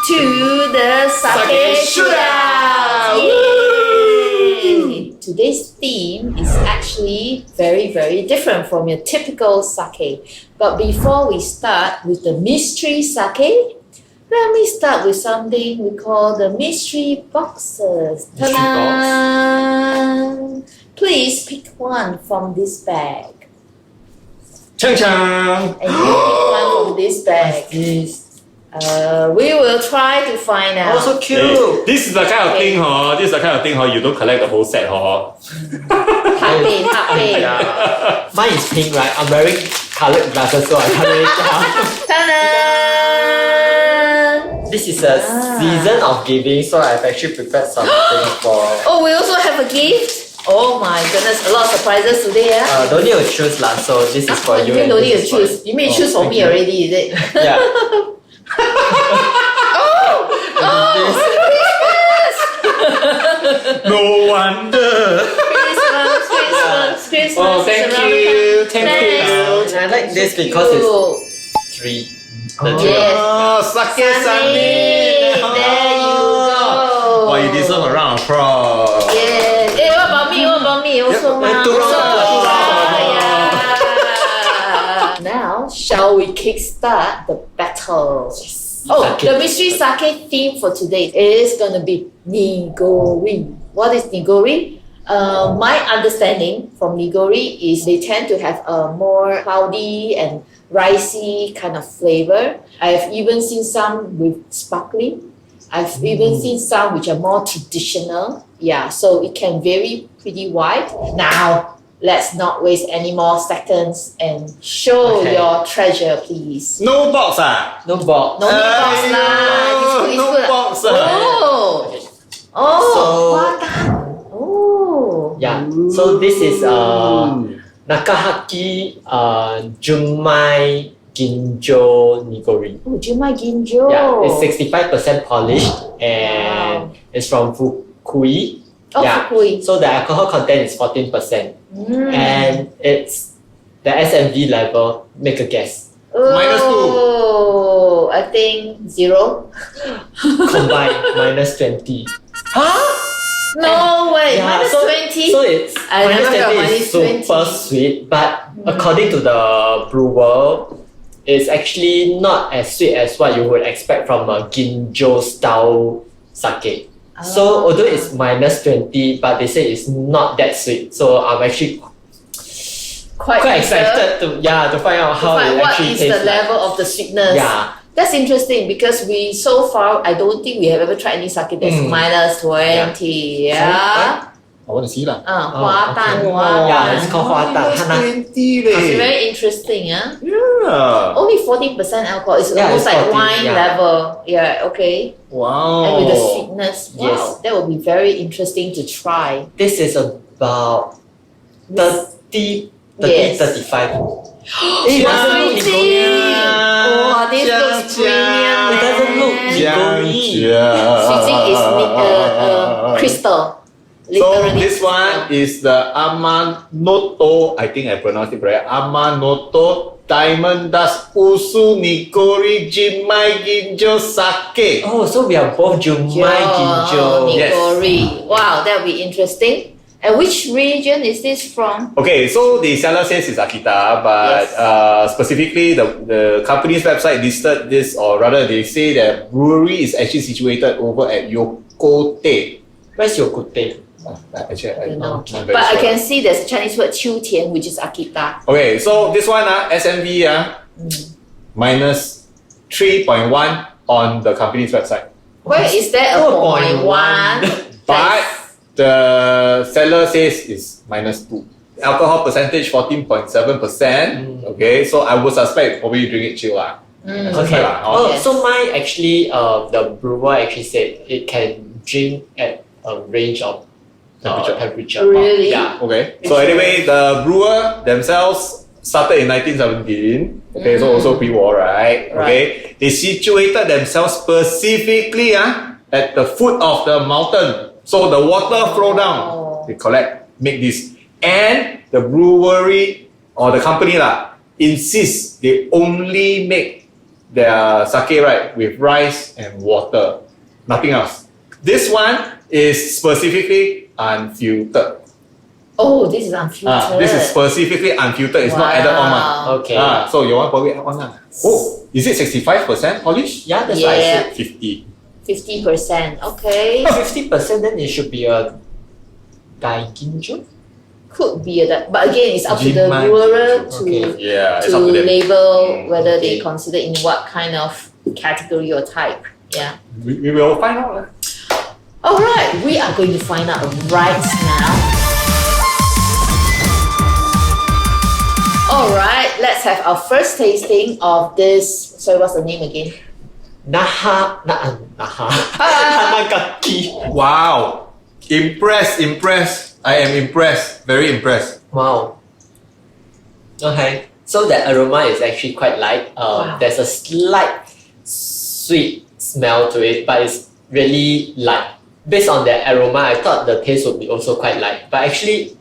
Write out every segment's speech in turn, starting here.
to the Sake Shootout! Yay! Today's theme is actually very, very different from your typical sake. But before we start with the mystery sake, let me start with something we call the mystery boxes. Ta-da! Please pick one from this bag. Chang Chang! And you pick one from this bag. We will try to find out. Oh, so cute! Hey, this is the kind of thing, you don't collect the whole set, Happy. Yeah. Mine is pink, right? I'm wearing colored glasses, so I can't really tell. Ta-da! This is a season of giving, so I've actually prepared something for... Oh, we also have a gift? Oh my goodness, a lot of surprises today. Don't need to choose lah, so this is for you. You don't need to choose. You mean choose for me already, is it? Yeah. Christmas! No wonder! Christmas. Oh, thank you. And I like this because it's 3. Oh, sake Sunday! There you go. Oh, you deserve a round of applause. Yeah. Hey, what about me? Also, Now, shall we kickstart the battle? Oh, the mystery sake theme for today is going to be Nigori. What is Nigori? My understanding from Nigori is they tend to have a more cloudy and ricey kind of flavor. I've even seen some with sparkling. I've even seen some which are more traditional. Yeah, so it can vary pretty wide. Now, let's not waste any more seconds and show your treasure, please. No box No box. No box lah. It's good. Box Yeah, so this is Hanagaki JUNMAI GINJO Nigori. Oh, JUNMAI GINJO. Yeah, it's 65% polished and it's from Fukui. Oh, Fukui. So the alcohol content is 14%. And it's the SMV level. Make a guess. Oh, I think 0. Combined -20. No way, Yeah, -20. So it's I never heard of -20 is super sweet, but according to the brewer, it's actually not as sweet as what you would expect from a Ginjo style sake. So although it's -20, but they say it's not that sweet. So I'm actually quite excited to find out how it what actually is tastes the level of the sweetness. Yeah. That's interesting because so far I don't think we have ever tried any sake that's -20. Yeah. I want to see lah. 花旦. Yeah, it's called 花旦. It's very interesting, Yeah. Only 14% alcohol. It's almost like 14, wine level. Yeah, okay. Wow. And with the sweetness. Wow, Yes. that would be very interesting to try. This is about 35. Yes. It doesn't look Sweeting. Oh, this looks premium. It doesn't look Nigori. Sweeting is crystal. So Literally. this one is the Amanoto, I think I pronounced it right. Amanoto Diamond Dust USUNIGORI JUNMAI GINJO Sake. Oh, so we are both JUNMAI GINJO. Nigori. Wow, that would be interesting. And which region is this from? Okay, so the seller says it's Akita, but specifically the company's website listed this, or rather they say that brewery is actually situated over at Yokote. Where's your Yokote? Actually, I don't know. I'm But very I sure. can see there's a Chinese word 秋田, which is Akita. Okay, so this one SMV minus 3.1 on the company's website. Where is there a 0.1? But the seller says it's -2. Alcohol percentage 14.7%. Okay, so I would suspect probably you drink it chill lah. Okay. Yes. So mine actually, the brewer actually said it can drink at a range of temperature. Really? Yeah. Okay. So anyway, the brewer themselves started in 1917. Okay, so also pre-war, right? Okay. They situated themselves specifically at the foot of the mountain. So the water flow down. They make this. And the brewery or the company insists they only make their sake, right, with rice and water, nothing else. This one is specifically unfiltered. Oh, this is unfiltered. This is specifically unfiltered. It's not added on. Okay. So you want probably add on. Oh, is it 65% polish? Yeah, that's what I Yeah. said. 50. 50%. Okay. 50%, then it should be a GINJO. Could be that, but again, it's up to the JUNMAI. brewer to Okay. Yeah, it's to up to them. label whether they Okay. consider in what kind of category or type. Yeah. We will find out. All right, we are going to find out right now. All right, let's have our first tasting of this. Sorry, what's the name again? Hanagaki. Wow. Impressed. I am impressed. Very impressed. Wow. Okay, so the aroma is actually quite light. Wow. There's a slight sweet smell to it, but it's really light. Based on the aroma, I thought the taste would be also quite light. But actually,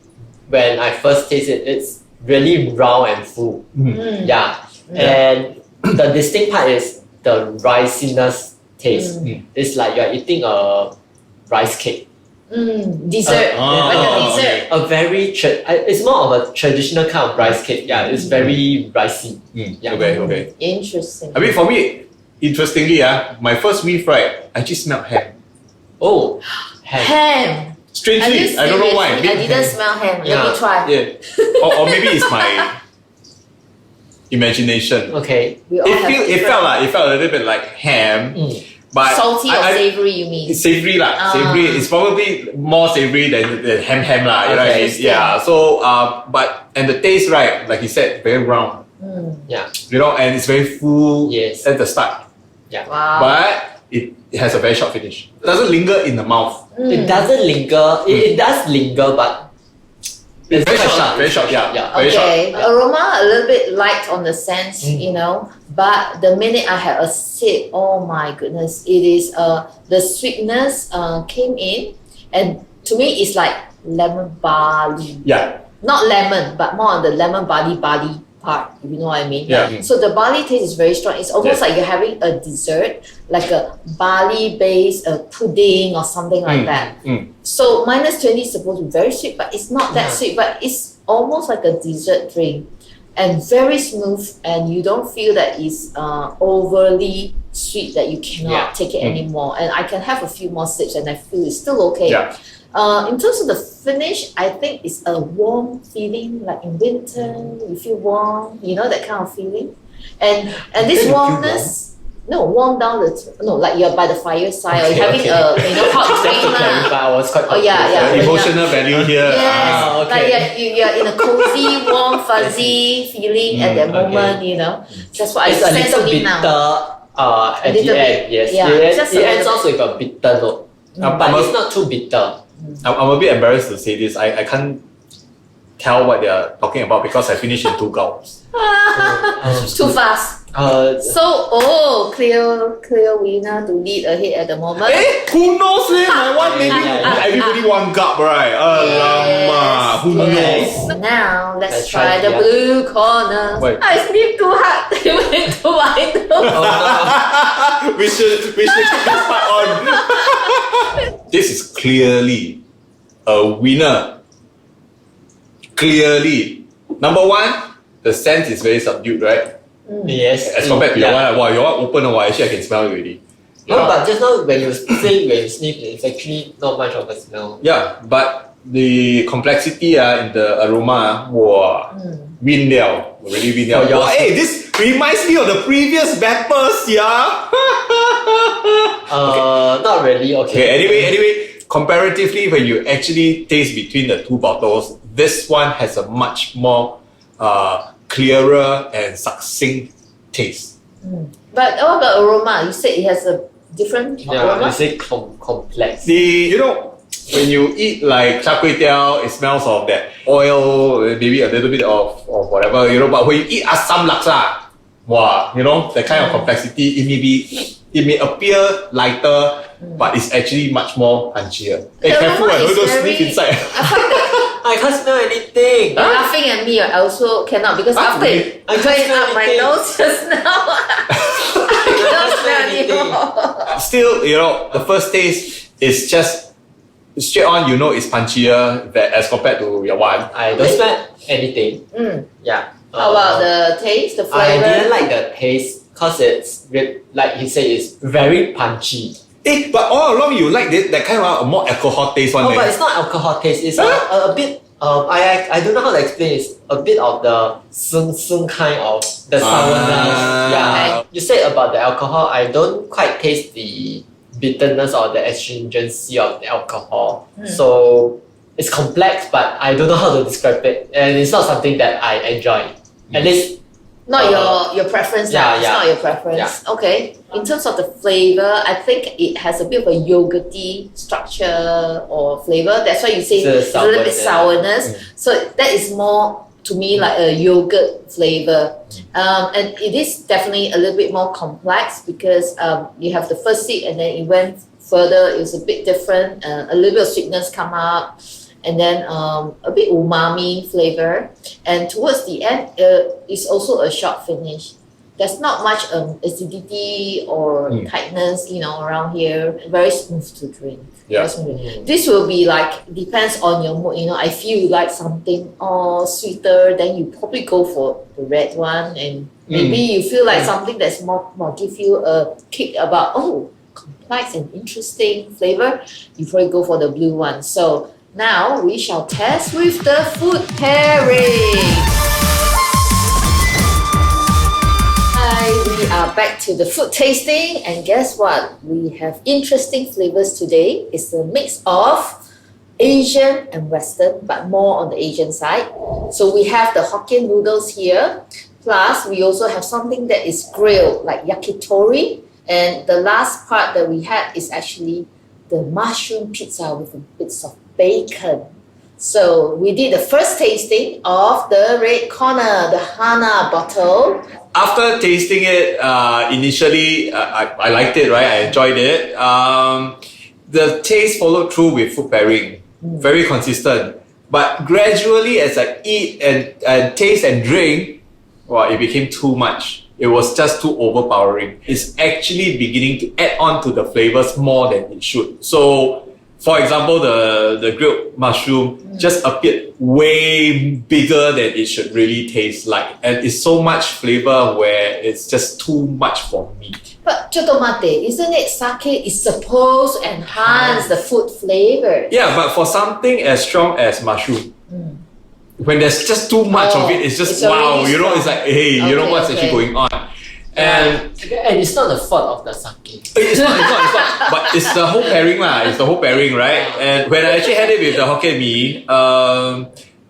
when I first taste it, it's really round and full. Mm. Yeah. And the distinct part is the riciness taste. It's like you're eating a rice cake. Dessert, like a dessert. A very it's more of a traditional kind of rice cake. Yeah, it's very ricey. Yeah. Okay. Interesting. I mean, for me, interestingly, my first whiff, right, I just smelled ham. Oh, Ham. Strangely, I don't know why. I didn't smell ham. Let Yeah. me try. Yeah. or maybe it's my imagination. Okay. We all have It felt a little bit like ham, but salty or savoury, you mean? It's savory lah. Savory. It's probably more savory than ham lah. You know what I mean? Okay. Yeah. So and the taste, right, like you said, very round. Yeah. You know, and it's very full Yes. at the start. Wow. But it has a very short finish. It doesn't linger in the mouth. It doesn't linger. It does linger, but it's Very quite short. Very short. Yeah. Yeah. Very Okay, short. aroma a little bit light on the sense, you know, but the minute I had a sip, oh my goodness, it is the sweetness came in, and to me it's like lemon barley, Yeah. not lemon, but more on the lemon barley part, if you know what I mean. Yeah. So the barley taste is very strong. It's almost Yes. like you're having a dessert, like a barley based pudding or something like that. So -20 is supposed to be very sweet, but it's not that sweet, but it's almost like a dessert drink and very smooth, and you don't feel that it's overly sweet that you cannot take it anymore. And I can have a few more sips and I feel it's still okay. Yeah. In terms of the finish, I think it's a warm feeling, like in winter, you feel warm, you know, that kind of feeling. And this you feel warmness, warm down like you're by the fireside or you're having a hot drink But I was quite Oh, yeah, confused. yeah. Emotional value here. Yes, okay. like you're in a cozy, warm, fuzzy feeling at that okay. moment, you know. That's what It's I a sense little of it bitter now. at little the bit, end. Yes. yeah, just a It ends little off with a bitter note. But it's not too bitter. I'm a bit embarrassed to say this. I can't tell what they're talking about because I finished in 2 gulps. Too fast. So, clear winner to lead ahead at the moment. Who knows? My one maybe Yeah. everybody 1 gulp, right? Alamak, who knows? Now let's Let's try try the the blue corner. Wait. I sniffed too hard. It went to my nose. we should keep this part on. This is clearly a winner. Clearly. Number 1, the scent is very subdued, right? Yes. As compared to your one, wow, your one open, actually I can smell it already. No, but just now when you sniff, it's actually not much of a smell. Yeah, but the complexity in the aroma, wow, win liao, really win liao. For yours. Wow, hey, this reminds me of the previous batters, yeah. Not really. Okay, anyway, comparatively, when you actually taste between the 2 bottles, this one has a much more clearer and succinct taste. But what about aroma? You said it has a different Yeah, aroma. you say complex. When you eat like char kway teow, it smells of that oil, maybe a little bit of whatever, but when you eat asam laksa, wow, that kind of complexity, it may appear lighter, but it's actually much more punchier. Hey, The careful, aroma don't is go very- sneak inside. I find that I can't smell anything. You're laughing at me. I also cannot because after really? I can't going smell up my anything. nose just now, I cannot smell anymore. Still, the first taste is just straight on. It's punchier as compared to your one. I don't smell anything. Yeah. How about the taste, the flavor? I didn't like the taste because it's like he said, it's very punchy. But all along you like that kind of more alcohol taste one. Oh, but it's not alcohol taste. It's a bit. I don't know how to explain. It's a bit of the sung kind of the sourness. Yeah. Okay. You said about the alcohol. I don't quite taste the bitterness or the astringency of the alcohol. So it's complex, but I don't know how to describe it, and it's not something that I enjoy. At least. Not your preference. Yeah, It's not your preference. Yeah. Okay. In terms of the flavor, I think it has a bit of a yogurty structure or flavor. That's why you say it's a little bit sourness. So that is more to me like a yogurt flavor. And it is definitely a little bit more complex because you have the first sip and then it went further. It's a bit different. A little bit of sweetness come up. And then a bit umami flavor, and towards the end, it's also a short finish. There's not much acidity or tightness, around here. Very smooth to drink. Yeah. Very smooth to drink. This will be like depends on your mood. I feel you like something sweeter, then you probably go for the red one, and maybe you feel like something that's more give you a kick about complex and interesting flavor. You probably go for the blue one. So. Now we shall test with the food pairing. Hi, we are back to the food tasting, and guess what? We have interesting flavors today. It's a mix of Asian and Western, but more on the Asian side. So we have the Hokkien noodles here, plus we also have something that is grilled like yakitori, and the last part that we had is actually the mushroom pizza with bits of bacon. So we did the first tasting of the red corner, the Hana bottle. After tasting it, initially I liked it, right? I enjoyed it. The taste followed through with food pairing, very consistent. But gradually, as I eat and taste and drink, it became too much. It was just too overpowering. It's actually beginning to add on to the flavors more than it should. So, for example, the grilled mushroom just appeared way bigger than it should really taste like. And it's so much flavor where it's just too much for me. But chotomate, isn't it sake is supposed to enhance the food flavor? Yeah, but for something as strong as mushroom, when there's just too much of it, it's just it's wow, already it's like, hey, what's actually going on? And it's not the fault of the sake. It's not. But it's the whole pairing lah. It's the whole pairing, right? And when I actually had it with the Hokkien Mee,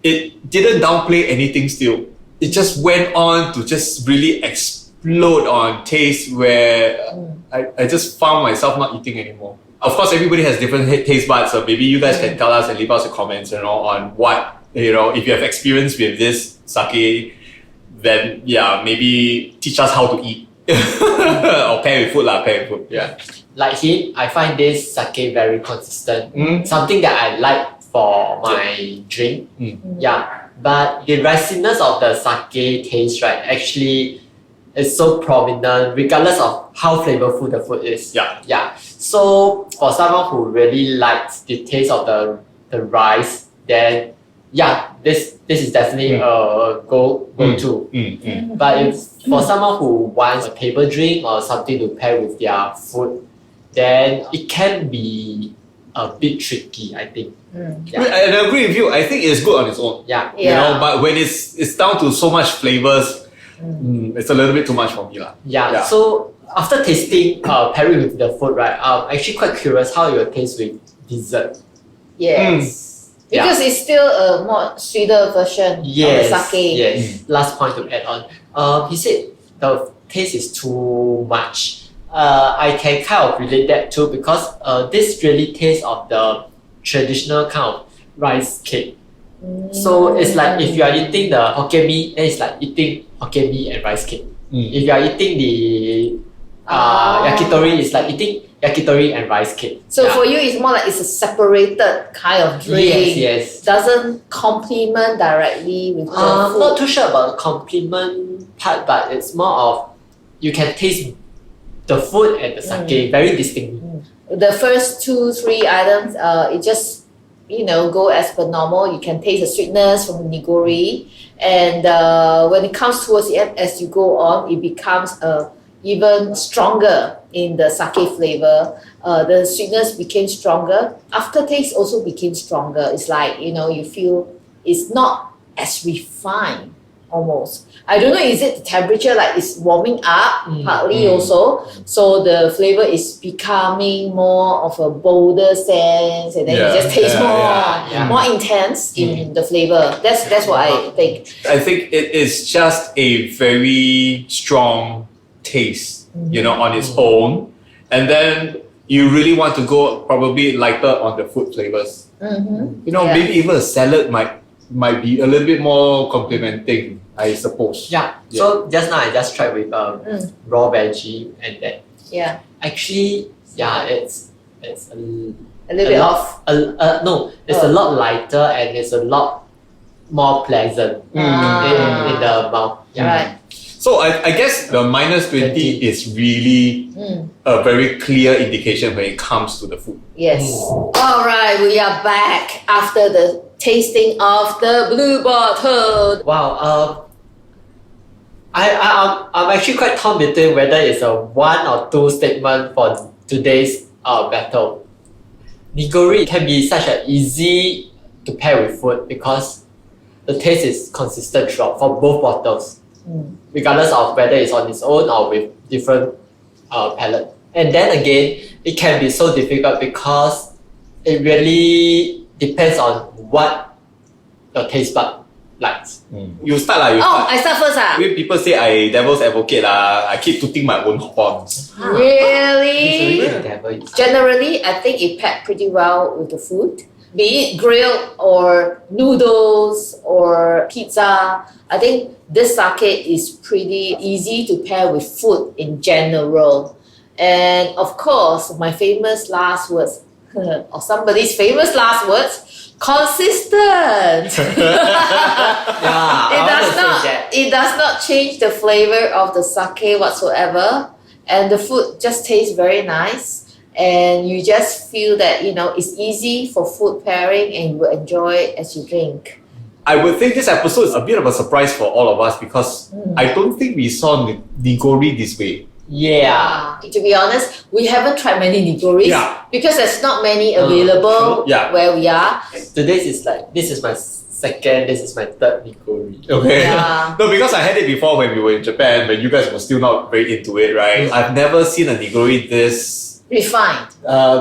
it didn't downplay anything still. It just went on to just really explode on taste where I just found myself not eating anymore. Of course, everybody has different taste buds, so maybe you guys can tell us and leave us a comment, on what, if you have experience with this sake, then maybe teach us how to eat. Or pair with food pair with food. Yeah. Like him, I find this sake very consistent. Something that I like for my drink. Yeah. But the riciness of the sake taste, right, actually is so prominent regardless of how flavorful the food is. Yeah. Yeah. So for someone who really likes the taste of the rice, then this is definitely a go-to. But if for someone who wants a table drink or something to pair with their food, then it can be a bit tricky, I think. And I agree with you. I think it's good on its own. Yeah. But when it's down to so much flavors, it's a little bit too much for me. Yeah. So after tasting pairing with the food, right, I'm actually quite curious how it will taste with dessert. Yes. Because it's still a more sweeter version of the sake. Yes. Last point to add on. He said the taste is too much. I can kind of relate that too because this really tastes of the traditional kind of rice cake. So it's like if you are eating the Hokkien Mee, then it's like eating Hokkien Mee and rice cake. If you are eating the yakitori, it's like eating yakitori and rice cake. So for you, it's more like it's a separated kind of drink. Yes. Doesn't complement directly with the food. Not too sure about the compliment part, but it's more of you can taste the food and the sake very distinctly. The first 2-3 items, it just go as per normal. You can taste the sweetness from the nigori, and when it comes towards the end, as you go on, it becomes even stronger in the sake flavor. The sweetness became stronger. Aftertaste also became stronger. It's like you feel it's not as refined almost. I don't know, is it the temperature, like it's warming up partly also, so the flavor is becoming more of a bolder sense, and then you just taste more intense in the flavor. That's what I think. I think it is just a very strong taste, on its own, and then you really want to go probably lighter on the food flavors. Maybe even a salad might be a little bit more complimenting, I suppose. So just now I just tried with raw veggie, and that actually it's a little bit off. It's a lot lighter and it's a lot more pleasant in the mouth. Right. So I guess the -20 is really a very clear indication when it comes to the food. Yes. All right, we are back after the tasting of the blue bottle. Wow. I'm actually quite torn between whether it's a 1 or 2 statement for today's battle. Nigori can be such an easy to pair with food because the taste is consistent throughout for both bottles, regardless of whether it's on its own or with different palate. And then again, it can be so difficult because it really depends on what your taste bud likes. You start lah. I start first When people say I devil's advocate I keep tooting my own horns. Really? Devil. Generally, I think it paired pretty well with the food. Be it grilled or noodles or pizza, I think this sake is pretty easy to pair with food in general. And of course, my famous last words, or somebody's famous last words, consistent. It does not change the flavor of the sake whatsoever, and the food just tastes very nice. And you just feel that it's easy for food pairing, and you will enjoy it as you drink. I would think this episode is a bit of a surprise for all of us because I don't think we saw nigori this way. To be honest, we haven't tried many nigoris because there's not many available where we are. This is my second, this is my third nigori. Okay. No, because I had it before when we were in Japan, but you guys were still not very into it, right? I've never seen a nigori this refined.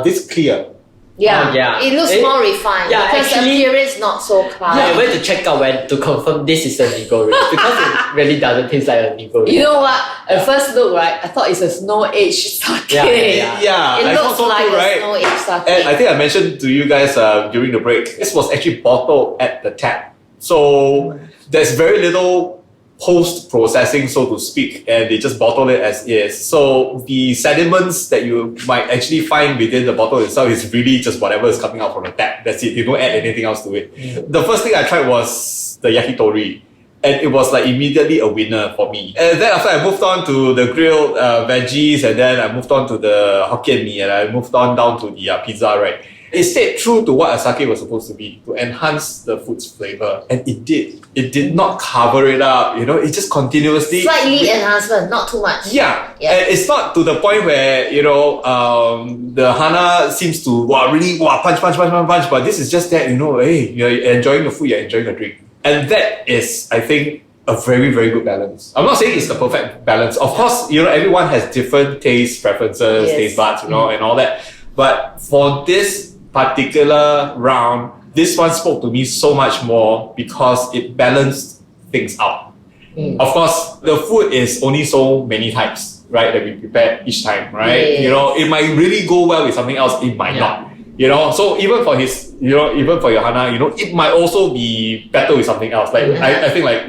This clear. It looks more refined because actually, the appearance not so clear. I went to check out when to confirm this is a nigori because it really doesn't taste like a nigori. You know what? At first look, right, I thought it's a snow-aged sake. It looks like a snow-aged sake. And I think I mentioned to you guys during the break, this was actually bottled at the tap. So there's very little post-processing, so to speak, and they just bottle it as is. So the sediments that you might actually find within the bottle itself is really just whatever is coming out from the tap. That's it. You don't add anything else to it. The first thing I tried was the yakitori, and it was like immediately a winner for me. And then after I moved on to the grilled veggies, and then I moved on to the Hokkien mee, and I moved on down to the pizza, right? It stayed true to what a sake was supposed to be, to enhance the food's flavor. And it did. It did not cover it up, it just continuously... Slightly enhancement, not too much. Yeah. And it's not to the point where, the Hana seems to really punch, but this is just that, hey, you're enjoying the food, you're enjoying the drink. And that is, I think, a very, very good balance. I'm not saying it's the perfect balance. Of course, everyone has different taste preferences, taste buds, and all that. But for this particular round, this one spoke to me so much more because it balanced things out. Of course, the food is only so many types, right, that we prepare each time, right? Yes. It might really go well with something else, it might not. You know, so even for his, even for your Hana, it might also be better with something else. Like I think like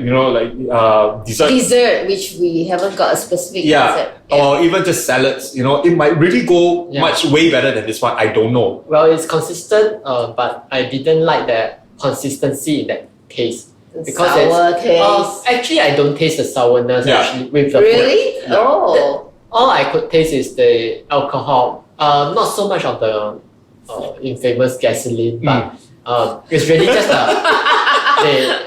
dessert. Dessert, which we haven't got a specific dessert. Or even just salads. It might really go much way better than this one. I don't know. Well, it's consistent, but I didn't like the consistency in that taste. Because sour taste. Actually, I don't taste the sourness actually with the really? food. All I could taste is the alcohol. Not so much of the infamous gasoline, but it's really just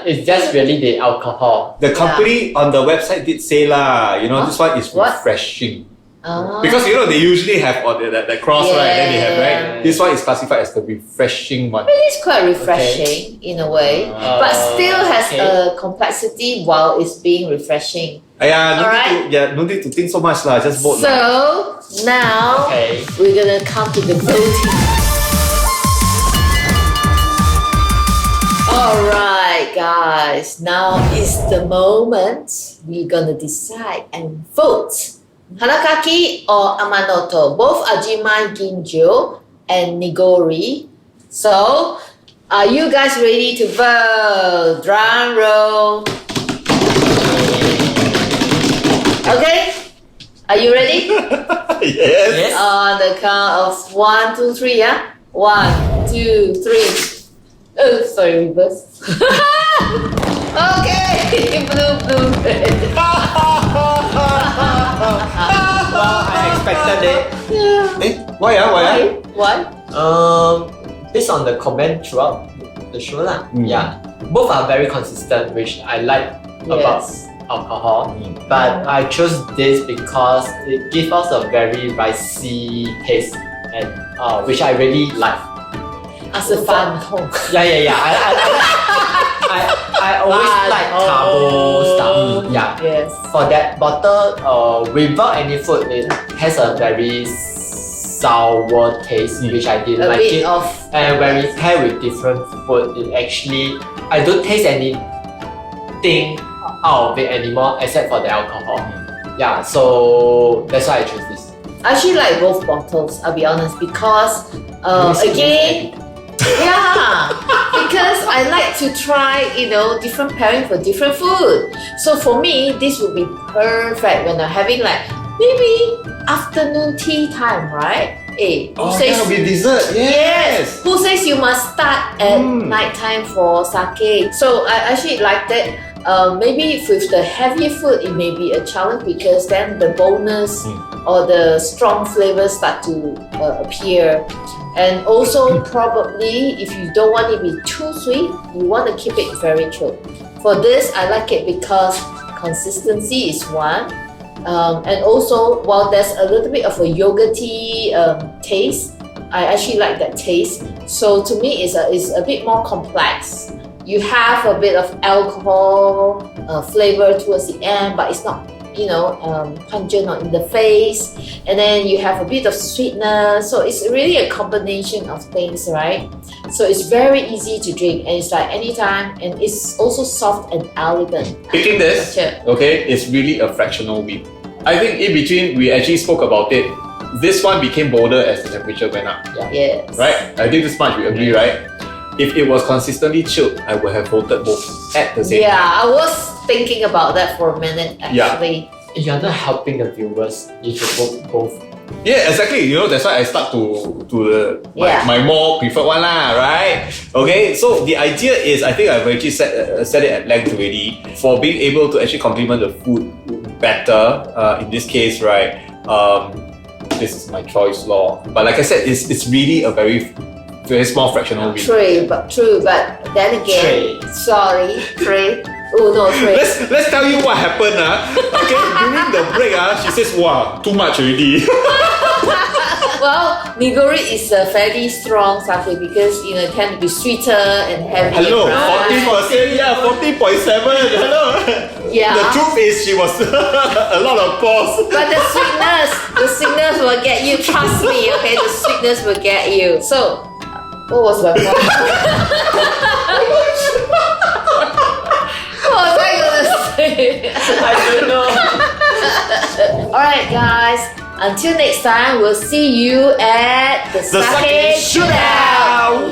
it's just really the alcohol. The company on the website did say this one is refreshing. Because they usually have that cross, right? Then they have, right? This one is classified as the refreshing one. It is quite refreshing in a way, but still has a complexity while it's being refreshing. No need to think so much lah. Just vote. So now we're gonna come to the voting. Alright guys, now is the moment we're gonna decide and vote. Hanagaki or Amanoto, both are JUNMAI GINJO and Nigori. So, are you guys ready to vote? Drum roll. Okay, are you ready? Yes. On the count of 1, 2, 3, yeah? 1, 2, 3. Oh, sorry, reverse. Okay, blue, red. Well, I expected it. Why? Based on the comment throughout the show lah. Both are very consistent, which I like about alcohol. But I chose this because it gives us a very ricey taste, and which I really like. As a fan. I always like carbo stuff. Yes. For that bottle, without any food, it has a very sour taste, which I didn't like it. And when we pair with different food, it actually I don't taste anything out of it anymore except for the alcohol. So that's why I chose this. I actually like both bottles, I'll be honest, because again, because I like to try, different pairing for different food. So for me, this would be perfect when I'm having like maybe afternoon tea time, right? With dessert. Yes. Who says you must start at nighttime for sake? So I actually like that. Maybe with the heavier food, it may be a challenge because then the bonus or the strong flavors start to appear. And also probably if you don't want it to be too sweet, you want to keep it very chilled. For this, I like it because consistency is one. And also, while there's a little bit of a yogurty taste, I actually like that taste. So to me, it's a bit more complex. You have a bit of alcohol flavor towards the end, but it's not, pungent or in the face. And then you have a bit of sweetness. So it's really a combination of things, right? So it's very easy to drink, and it's like anytime, and it's also soft and elegant. Picking this, it's really a fractional wheat. I think in between, we actually spoke about it. This one became bolder as the temperature went up. Yes. Right? I think this much we agree, right? If it was consistently chilled, I would have voted both at the same time. I was thinking about that for a minute actually. You're not helping the viewers if you vote both. Yeah, exactly. That's why I stuck to my more preferred one lah, right? Okay, so the idea is, I think I've actually said it at length already, for being able to actually complement the food better. In this case, right? This is my choice law. But like I said, it's really a very small fractional wheat. True, but then again, Trey. Oh no, Trey. Let's tell you what happened. Okay, during the break, she says, wow, too much already. Well, Nigori is a fairly strong sake because it tend to be sweeter and heavier. Hello, 14%, 14.7. Hello. Yeah. The truth is, she was a lot of pause. But the sweetness will get you. Trust me, okay? The sweetness will get you. So, what was my point? What was I gonna say? I don't know. Alright, guys. Until next time, we'll see you at the The sake sake shootout.